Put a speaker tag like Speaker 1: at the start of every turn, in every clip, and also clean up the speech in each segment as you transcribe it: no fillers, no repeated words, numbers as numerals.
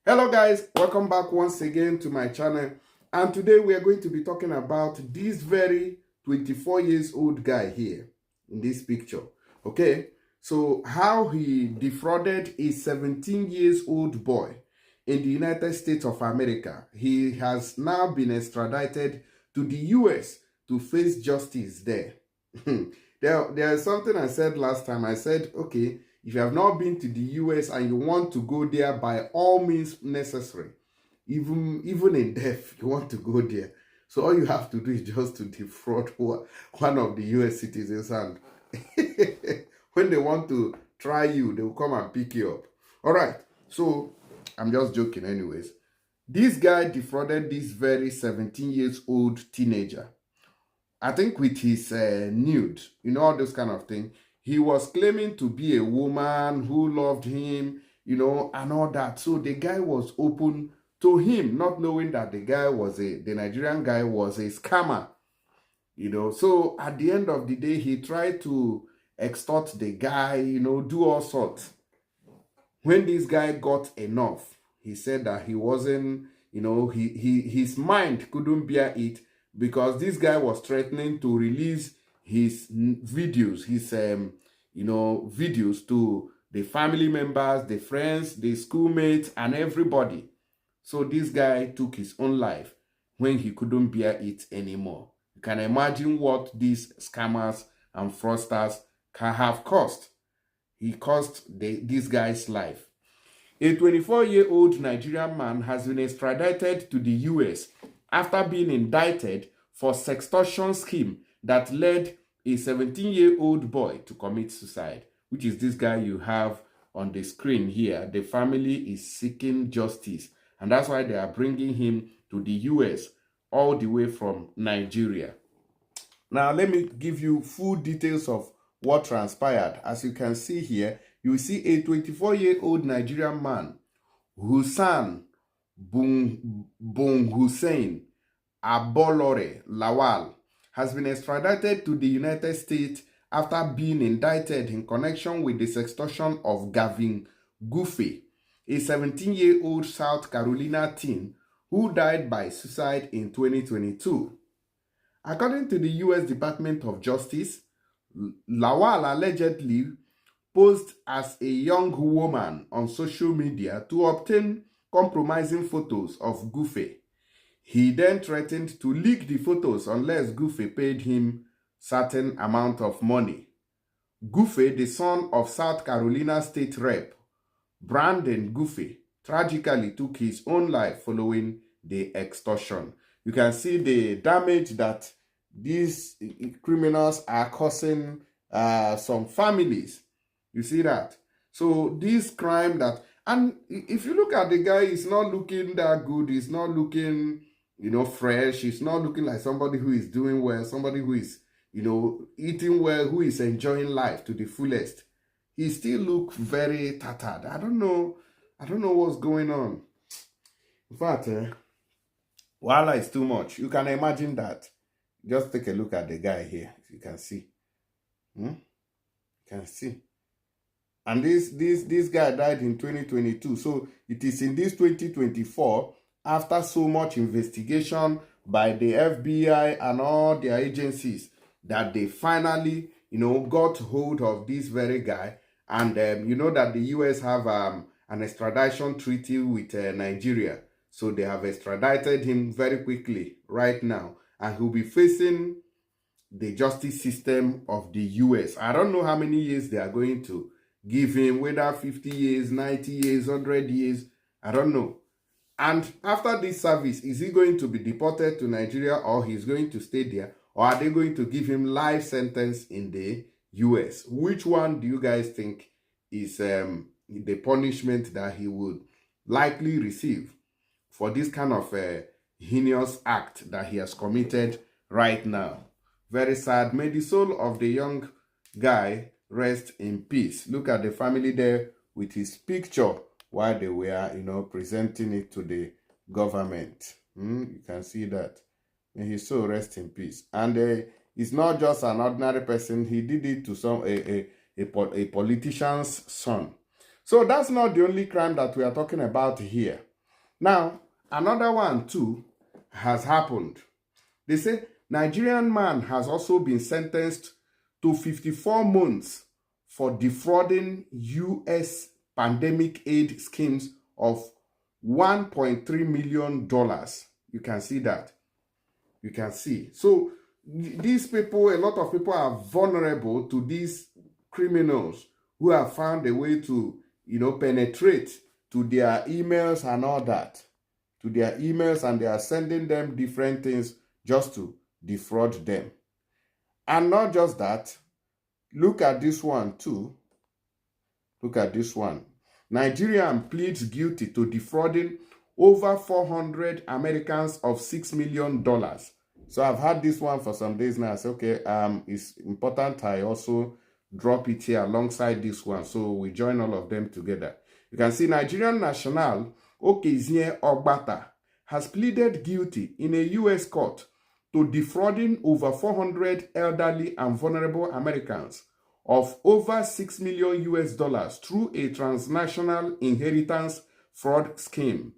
Speaker 1: Hello guys, welcome back once again to my channel, and today we are going to be talking about this very 24 years old guy here in this picture. Okay, so how he defrauded a 17 years old boy in the United States of America. He has now been extradited to the US to face justice there. There's something I said last time. I said, okay, if you have not been to the US and you want to go there, by all means necessary, even in death, you want to go there. So all you have to do is just to defraud one of the US citizens, and when they want to try you, they will come and pick you up. All right, so I'm just joking anyways. This guy defrauded this very 17 years old teenager. I think with his nude, all those kind of things. He was claiming to be a woman who loved him, and all that. So the guy was open to him, not knowing that the Nigerian guy was a scammer, So at the end of the day, he tried to extort the guy, do all sorts. When this guy got enough, he said that he wasn't, his mind couldn't bear it, because this guy was threatening to release his videos, videos to the family members, the friends, the schoolmates, and everybody. So this guy took his own life when he couldn't bear it anymore. You can imagine what these scammers and fraudsters can have cost. He cost this guy's life. A 24-year-old Nigerian man has been extradited to the US after being indicted for sextortion scheme that led a 17-year-old boy to commit suicide, which is this guy you have on the screen here. The family is seeking justice, and that's why they are bringing him to the US all the way from Nigeria. Now, let me give you full details of what transpired. As you can see here, you see a 24-year-old Nigerian man, Hussein Bong Hussein Abolore Lawal, has been extradited to the United States after being indicted in connection with the sextortion of Gavin Guffey, a 17-year-old South Carolina teen who died by suicide in 2022. According to the U.S. Department of Justice, Lawal allegedly posed as a young woman on social media to obtain compromising photos of Guffey. He then threatened to leak the photos unless Guffey paid him certain amount of money. Guffey, the son of South Carolina State Rep Brandon Guffey, tragically took his own life following the extortion. You can see the damage that these criminals are causing some families. You see that? So this crime that, and if you look at the guy, he's not looking that good. He's not looking, fresh. He's not looking like somebody who is doing well, somebody who is, eating well, who is enjoying life to the fullest. He still looks very tattered. I don't know what's going on. In fact, Wala is too much. You can imagine that. Just take a look at the guy here. If you can see. You can see. And this guy died in 2022. So it is in this 2024, after so much investigation by the FBI and all their agencies, that they finally, got hold of this very guy. And you know that the US have an extradition treaty with Nigeria. So they have extradited him very quickly right now. And he'll be facing the justice system of the US. I don't know how many years they are going to give him, whether 50 years, 90 years, 100 years, I don't know. And after this service, is he going to be deported to Nigeria, or he's going to stay there, or are they going to give him life sentence in the US? Which one do you guys think is the punishment that he would likely receive for this kind of heinous act that he has committed right now? Very sad. May the soul of the young guy rest in peace. Look at the family there with his picture while they were, presenting it to the government. You can see that. May his soul rest in peace. And he's not just an ordinary person. He did it to a politician's son. So that's not the only crime that we are talking about here. Now, another one too has happened. They say Nigerian man has also been sentenced to 54 months for defrauding U.S. pandemic aid schemes of $1.3 million. You can see that. You can see. So these people, a lot of people are vulnerable to these criminals who have found a way to, penetrate to their emails and all that. To their emails, and they are sending them different things just to defraud them. And not just that, look at this one too. Look at this one. Nigerian pleads guilty to defrauding over 400 Americans of $6 million. So I've had this one for some days now. I said, okay, it's important I also drop it here alongside this one. So we join all of them together. You can see Nigerian national Okezie Ogbata has pleaded guilty in a U.S. court to defrauding over 400 elderly and vulnerable Americans of over $6 million through a transnational inheritance fraud scheme.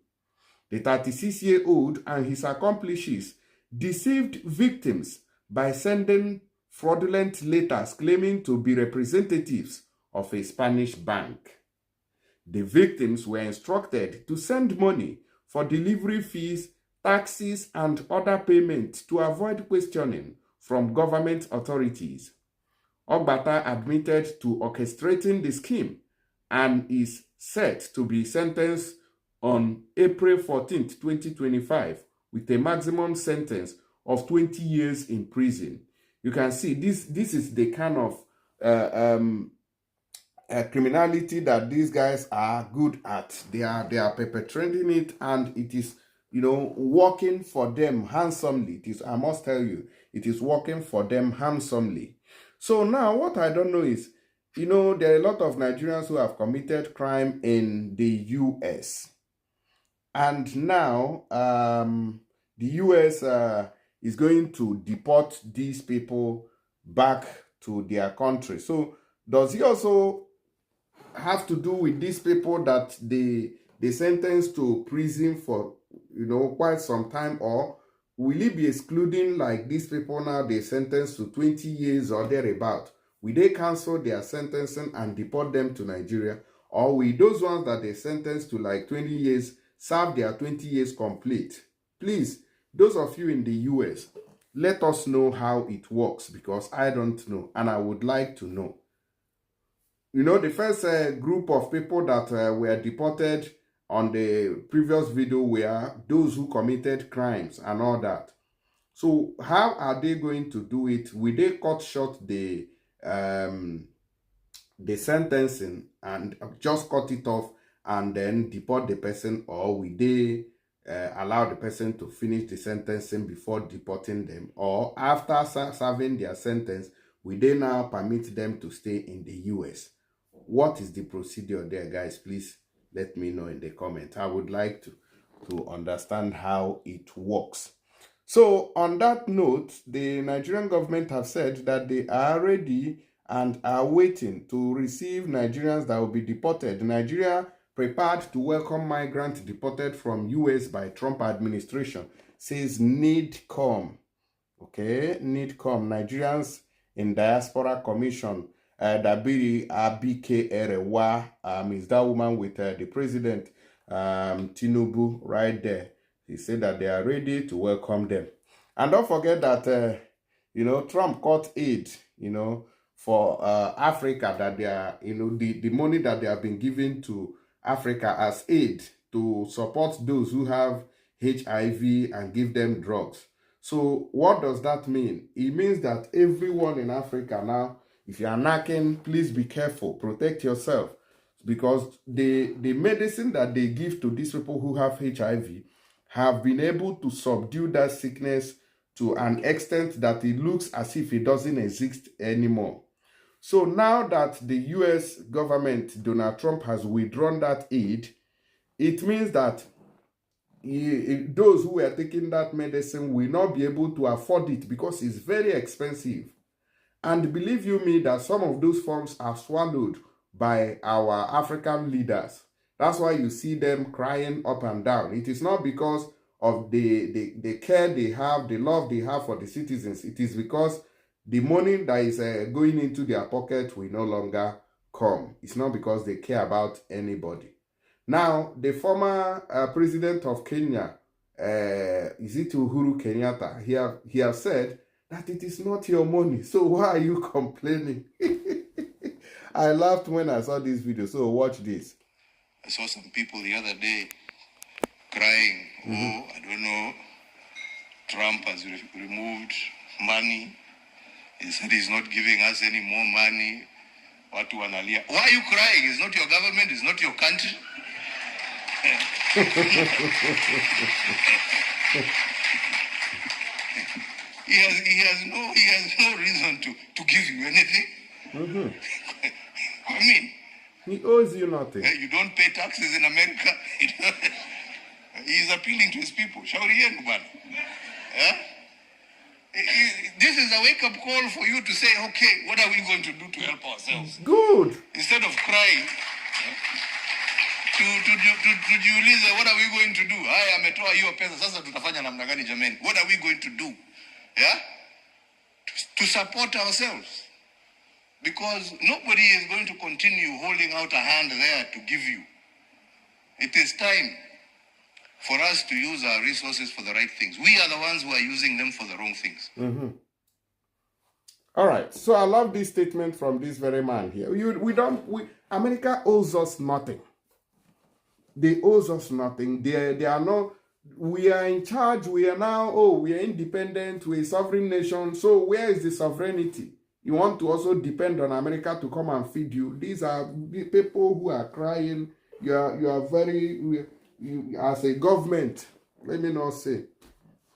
Speaker 1: The 36-year-old and his accomplices deceived victims by sending fraudulent letters claiming to be representatives of a Spanish bank. The victims were instructed to send money for delivery fees, taxes, and other payments to avoid questioning from government authorities. Ogbata admitted to orchestrating the scheme and is set to be sentenced on April 14, 2025, with a maximum sentence of 20 years in prison. You can see this is the kind of criminality that these guys are good at. They are perpetrating it, and it is, working for them handsomely. It is, I must tell you, it is working for them handsomely. So now what I don't know is, there are a lot of Nigerians who have committed crime in the U.S. And now the U.S. Is going to deport these people back to their country. So does he also have to do with these people that they sentenced to prison for, quite some time, or will he be excluding like these people now they sentenced to 20 years or thereabout? Will they cancel their sentencing and deport them to Nigeria? Or will those ones that they sentenced to like 20 years serve their 20 years complete? Please, those of you in the US, let us know how it works, because I don't know and I would like to know. The first group of people that were deported on the previous video were those who committed crimes and all that. So how are they going to do it? Will they cut short the sentencing and just cut it off and then deport the person, or will they allow the person to finish the sentencing before deporting them, or after serving their sentence, will they now permit them to stay in the US? What is the procedure there, guys? Please let me know in the comments. I would like to understand how it works. So on that note, the Nigerian government have said that they are ready and are waiting to receive Nigerians that will be deported. Nigeria prepared to welcome migrants deported from US by Trump administration, says NIDCOM. Okay, NIDCOM, Nigerians in Diaspora Commission. Dabiri Abike Erewa is that woman with the president, Tinubu, right there. He said that they are ready to welcome them. And don't forget that, Trump cut aid, for Africa, that they are, the money that they have been giving to Africa as aid to support those who have HIV and give them drugs. So what does that mean? It means that everyone in Africa now, if you are knocking, please be careful, protect yourself, because the medicine that they give to these people who have HIV have been able to subdue that sickness to an extent that it looks as if it doesn't exist anymore. So now that the US government, Donald Trump, has withdrawn that aid, it means that those who are taking that medicine will not be able to afford it because it's very expensive. And believe you me that some of those funds are swallowed by our African leaders. That's why you see them crying up and down. It is not because of the care they have, the love they have for the citizens. It is because the money that is going into their pocket will no longer come. It's not because they care about anybody. Now, the former president of Kenya, is it Uhuru Kenyatta, he has said that it is not your money. So why are you complaining? I laughed when I saw this video. So watch this.
Speaker 2: I saw some people the other day crying, oh, I don't know, Trump has removed money. He said he's not giving us any more money. Watu wanalia. Why are you crying? It's not your government, it's not your country. he has no reason to give you anything. I mean,
Speaker 1: he owes you nothing.
Speaker 2: You don't pay taxes in America. He's appealing to his people. Shauri yenu bana. This is a wake-up call for you to say, okay, what are we going to do to help ourselves?
Speaker 1: Good.
Speaker 2: Instead of crying, to jiulize, what are we going to do? Haya ametoa hiyo pesa, sasa tutafanya namna gani jameni? What are we going to do? Yeah? To support ourselves. Because nobody is going to continue holding out a hand there to give you. It is time for us to use our resources for the right things. We are the ones who are using them for the wrong things.
Speaker 1: All right. So I love this statement from this very man here. America owes us nothing. They owe us nothing. They are not. We are in charge. We are now. We are independent. We're a sovereign nation. So where is the sovereignty? You want to also depend on America to come and feed you. These are people who are crying. You are very. As a government, let me not say,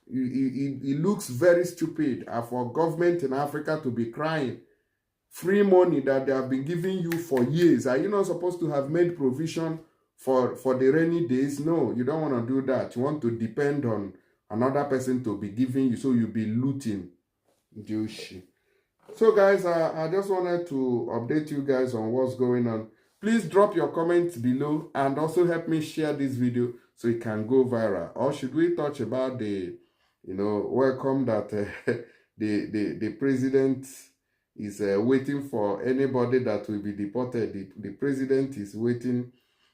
Speaker 1: it looks very stupid for government in Africa to be crying. Free money that they have been giving you for years. Are you not supposed to have made provision for the rainy days? No, you don't want to do that. You want to depend on another person to be giving you, so you'll be looting. So guys, I just wanted to update you guys on what's going on. Please drop your comments below and also help me share this video so it can go viral. Or should we touch about the, welcome that the president is waiting for anybody that will be deported. The president is waiting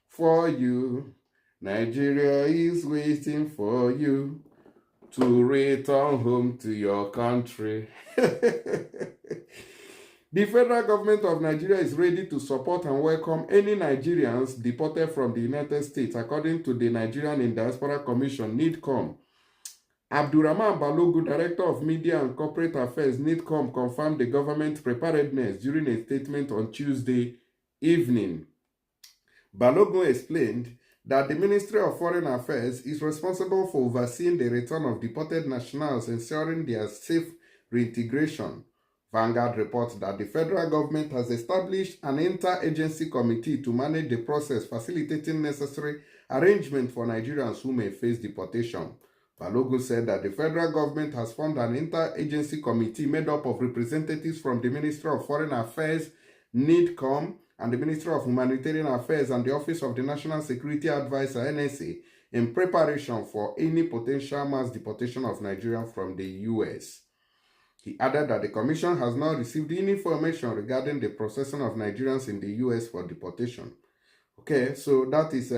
Speaker 1: for you. Nigeria is waiting for you to return home to your country. The federal government of Nigeria is ready to support and welcome any Nigerians deported from the United States, according to the Nigerian in Diaspora Commission, NIDCOM. Abdurrahman Balogun, Director of Media and Corporate Affairs, NIDCOM, confirmed the government's preparedness during a statement on Tuesday evening. Balogun explained that the Ministry of Foreign Affairs is responsible for overseeing the return of deported nationals, ensuring their safe reintegration. Vanguard reports that the federal government has established an inter-agency committee to manage the process, facilitating necessary arrangements for Nigerians who may face deportation. Balogun said that the federal government has formed an inter-agency committee made up of representatives from the Ministry of Foreign Affairs, NIDCOM, and the Ministry of Humanitarian Affairs and the Office of the National Security Advisor, NSA, in preparation for any potential mass deportation of Nigerians from the U.S. He added that the Commission has not received any information regarding the processing of Nigerians in the U.S. for deportation. Okay, so that is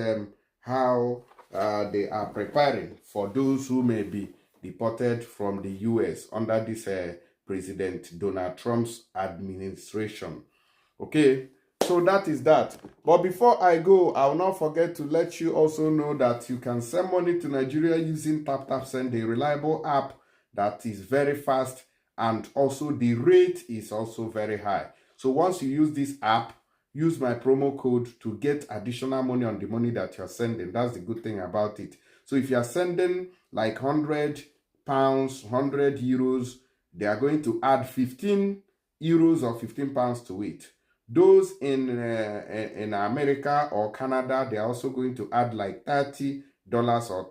Speaker 1: how they are preparing for those who may be deported from the U.S. under this President Donald Trump's administration. Okay, so that is that. But before I go, I will not forget to let you also know that you can send money to Nigeria using TapTapSend, a reliable app that is very fast, and also the rate is also very high. So once you use this app, use my promo code to get additional money on the money that you're sending. That's the good thing about it. So if you're sending like £100, €100, they are going to add 15 euros or 15 pounds to it. Those in America or Canada, they are also going to add like $30 or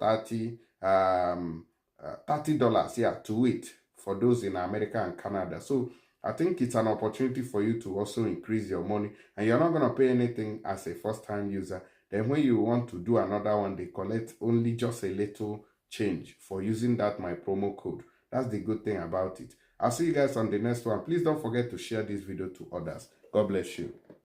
Speaker 1: $30, yeah, to it, for those in America and Canada. So I think it's an opportunity for you to also increase your money, and you're not going to pay anything as a first-time user. Then when you want to do another one, they collect only just a little change for using that my promo code. That's the good thing about it. I'll see you guys on the next one. Please don't forget to share this video to others. God bless you.